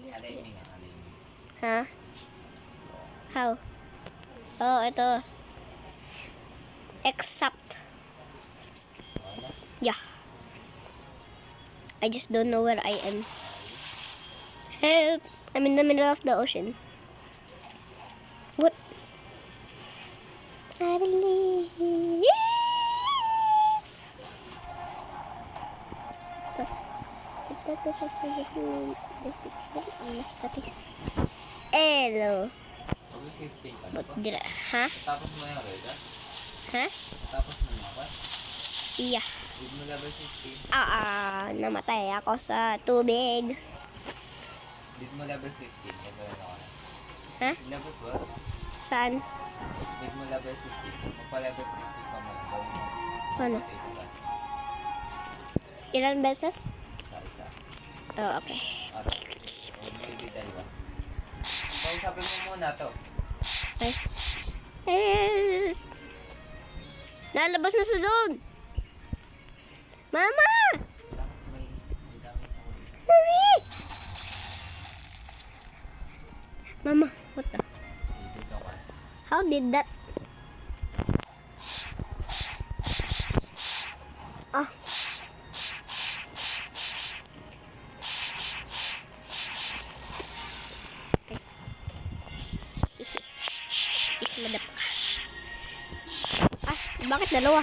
Aliming nga, aliming. Ha? How? Oh, ito. Except. Yeah. I just don't know where I am. Help! I'm in the middle of the ocean. What? I believe. Hello. Mag-15 ka na What ba? did I? Ha? Tapos mo yung Reda? Ha? Tapos mo yung apa? Yeah. Huwag mo level 15. Namatay ako sa tubig. Did mo level 15. Level ano ka na? Ha? Level 12? Saan? Did mo level 15. Magpa-level 15 ka mo. Gawin mo. Ano? Isa classes. Ilan beses? Isa-isa. Oh, okay. At huwag mo yung dalawa. Kausapin mo muna to. Ay. Nalabas na sa zone. Mama! May dami sa huli. Hurry! Mama, what the? Dito kas. How did that? Ah. Madap. Bakit dalawa?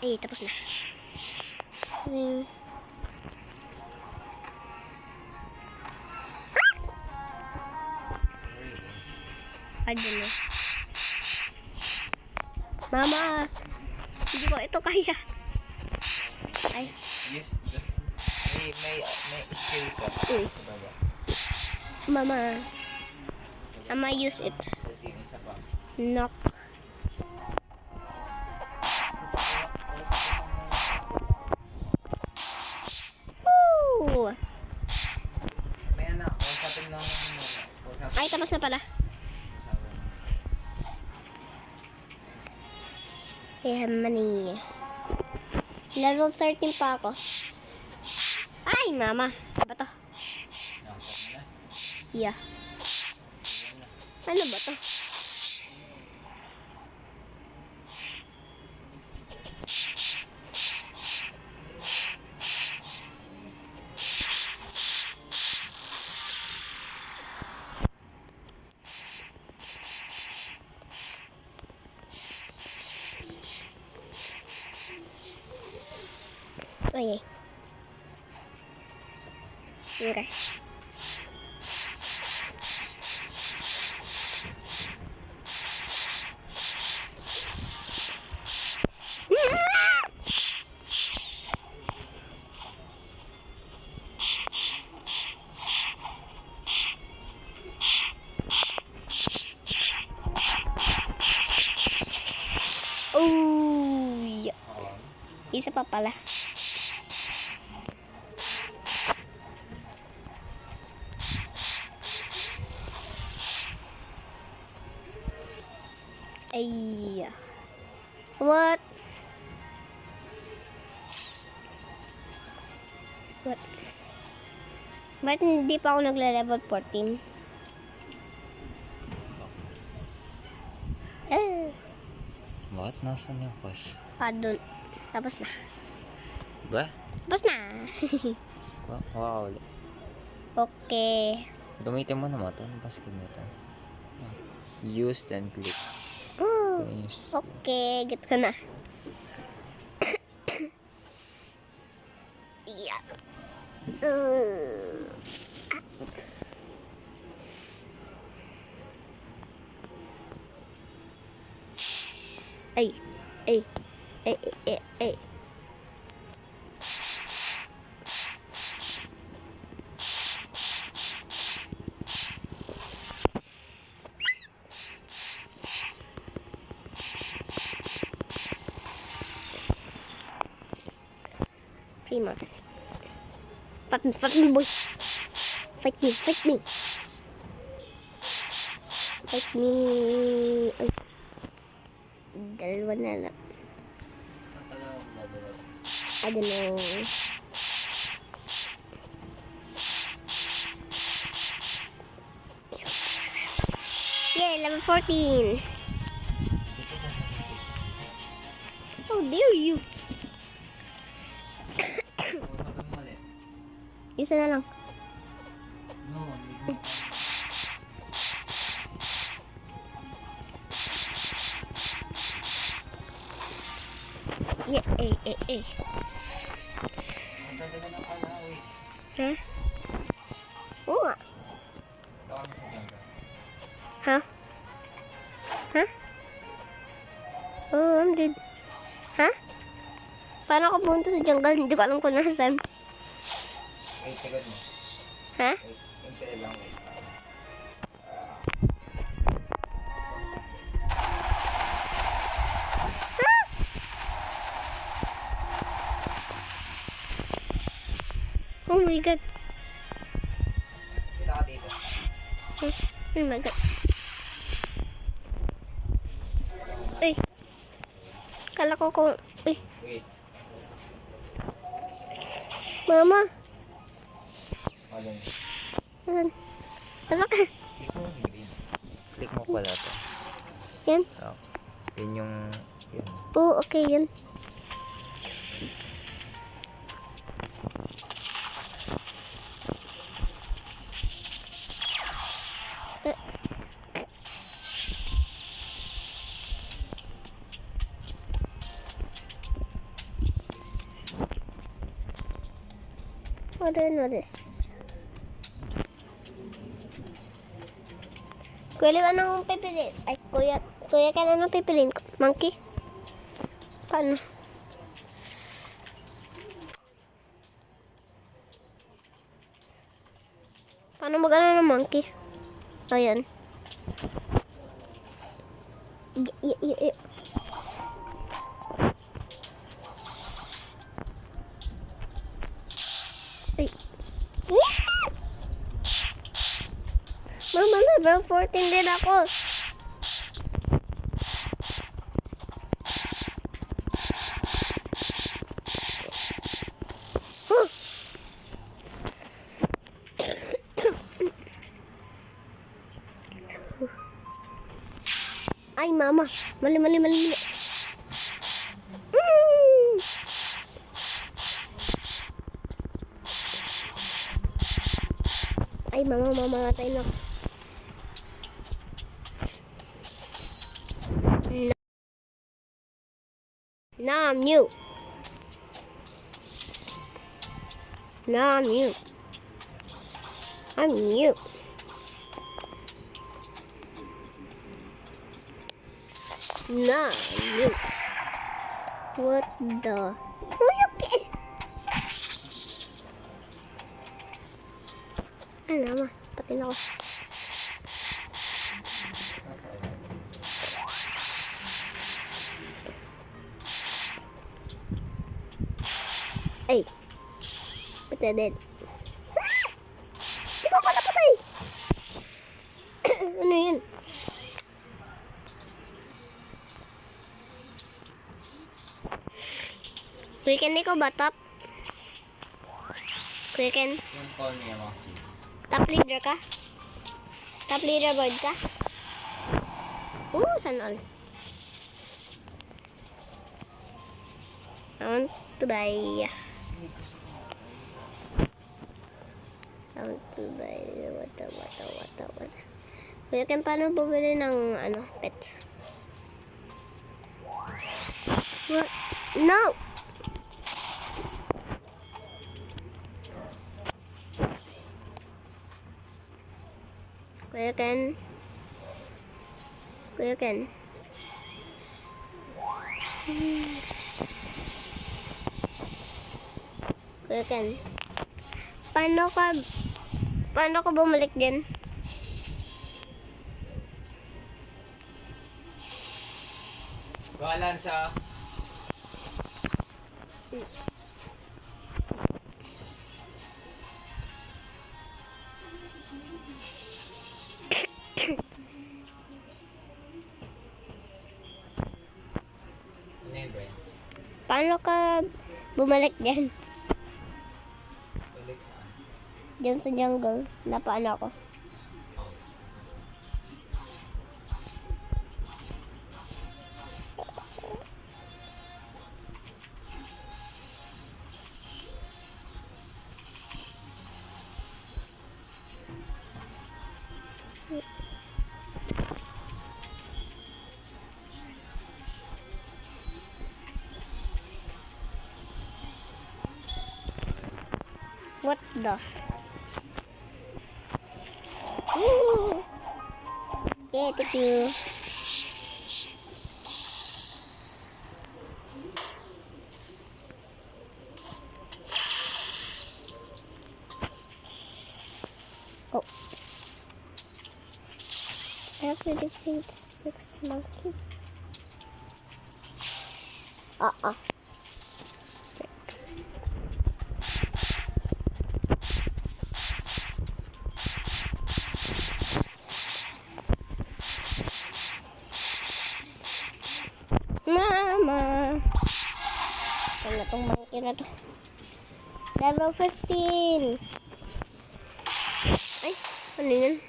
Ay, tapos na. I don't know. Mama! Hindi ko ito kaya. Ay. Yes, just may skill ka sa baba. Mama. I'ma use it. Kasi isa pa. Knock. Woo! May anak, kausapin lang muna. Kausapin. Ay, tapos na pala. I have money. Level 13 pa ako. Ay, mama. Ano ba to? Nakasap mo na. Yeah. Ano ba to? Okay. Okay. Oh, yeah. Isa pa pala. Ay. What? What? Ba't hindi pa ako nagle-level 14? What? Nasaan yung quest? Dun. Tapos na. Ba? Tapos na. Wow. Okay. Gamitin mo naman ito. Basket nito. Use then click. Oh, Use. okay. Get ko na. Yeah. Ay. Ay. Ay. Ay. Ay. Prima. Fight me, boy. Fight me. Fight me. Ay. Dalawa na lang. Ang tagal ng level up. I don't know. Yay, level 14. How dare you? Kausapin mo ulit. Isa na lang. No, hindi. Yeah, eh. Ang tagal ng pala, wait. Huh? Oo nga. Ito kami sa ganda. Ha? Ha? Oh, I'm dead. Ha? Paano ako punta sa jungle? Hindi ko alam kung nasan. Wait, second mo. Ha? Wait, hintay lang, wait. Oh my god. Kita ka dito. Oh my god. Ay. Kala ko kung... Ay. Wait. Mama. Alam. Asan? Pasok ka. Click mo yung green. Click mo pala to. Yan. Oh. Yun yung... Yun. Oo, okay yan. I don't know this. Kuya Liv, anong pipiliin? Ay, kuya Ken, anong pipiliin ko? Monkey? Paano? Paano mag-ano ng monkey? Ayan. Y. Ay. Mama, level 14 din ako. Huh. Ay, mama. Mali. Mm. Ay, mama, mamamatay na ako. Now I'm new. I'm new. Now I'm new. What the? Oh, okay. Ano, ma? Pati na ako. Ay. Patay din. Di ko pala patay. Ano yun? Kuya Ken, ikaw ba top? Kuya Ken, Yung call niya mo. top leader ka? Top leaderboard ka? Sana all. I want to buy. What? Kuya Ken, paano bumili ng pet? What? No! Kuya Ken. Kuya Ken. Paano ka bumalik din? Balance ah. paano ka bumalik dyan? Balik saan? Dyan sa jungle. Napaano ako? What the? Ooh. Yeah, thank you. Oh. I have to defeat 6 monkeys. Mama! Ano tong monkey na to? Level 15! Ay, ano yun?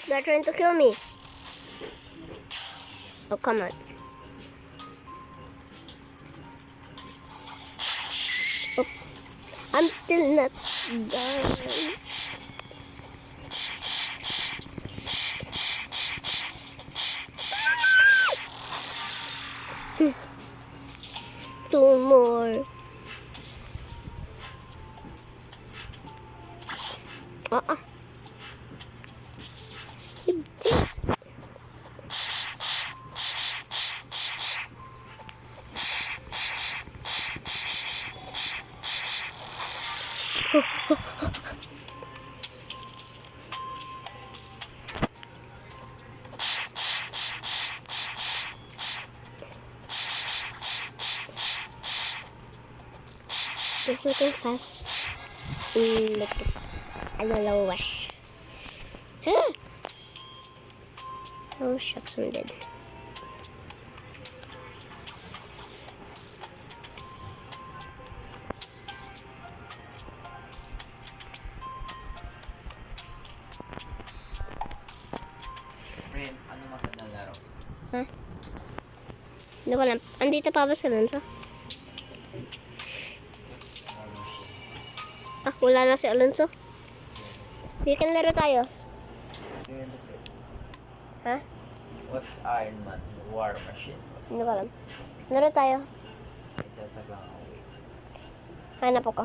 They're trying to kill me. Oh, come on. Oh, I'm still not done. Two more. Hindi. Just looking fast. Look at ano way. Oh shucks, I'm dead. Friend, ano magandang laro? Ha? Hindi ko alam. Andito pa ba sa Alonso? Ah, wala na si Alonso. Hindi kan laro tayo. Ha? What's Iron Man? War Machine. Hindi ko alam. Laro tayo. Ito sa lang. Hanap ako.